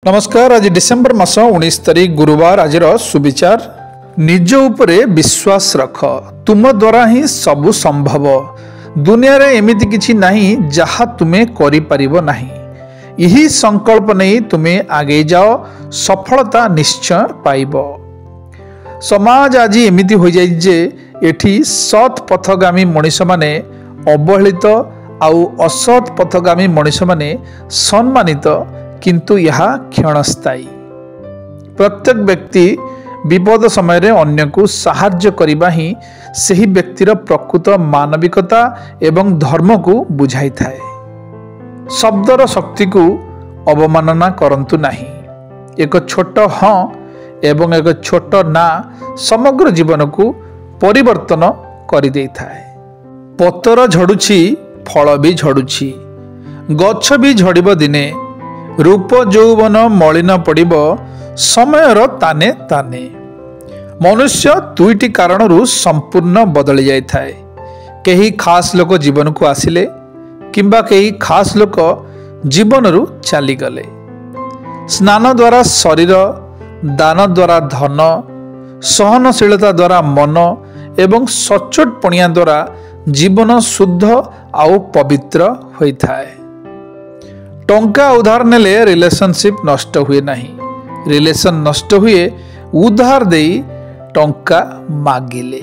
नमस्कार। आज डिसेम्बर मास 19 तारीख गुरुवार। आज सुविचार निज उपरे विश्वास रख, तुम द्वारा ही सबु संभव। दुनिया रे एमिति किछि नहीं जहा तुम्हें करि परिबो नहीं। यही संकल्प नहीं तुम्हें आगे जाओ, सफलता निश्चय पाइबो। समाज आज एमिति हो जाय जे एठी सत पथगामी मनुष्य माने अवहेलित आउ असत पथगामी मनुष्य माने सम्मानित, किंतु यह क्षणस्थायी। प्रत्येक व्यक्ति विपद समय रे अन्य को साहाय्य करिबा ही सही व्यक्तिर प्रकृत मानविकता एवं धर्म को बुझाई थाए। शब्दर शक्ति को अवमानना करंतु नहीं। एक छोट हाँ एवं एक छोट ना समग्र जीवन को परिवर्तन करि देई थाए। पतर झड़ुछि, फल भी झड़ुछि, गछ भी झड़िब दिने, रूप यौवन मलिन पड़िब समयर ताने ताने। मनुष्य दुईटी कारणरू संपूर्ण बदली जाय थाए। कहीं खास लोक जीवन को आसिले किंबा कहीं खास लोक जीवनरू चली गले। स्नान द्वारा शरीर, दान द्वारा धन, सहनशीलता द्वारा मन एवं सचोट पणिया द्वारा जीवन शुद्ध आउ पवित्र होई थाए। टंका उधार नेले रिलेशनशिप नष्ट हुए नहीं। रिलेशन नष्ट हुए उधार देई टंका मागिले।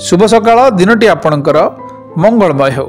शुभ सकाळ, दिनटी आपणकर मंगलमय हो।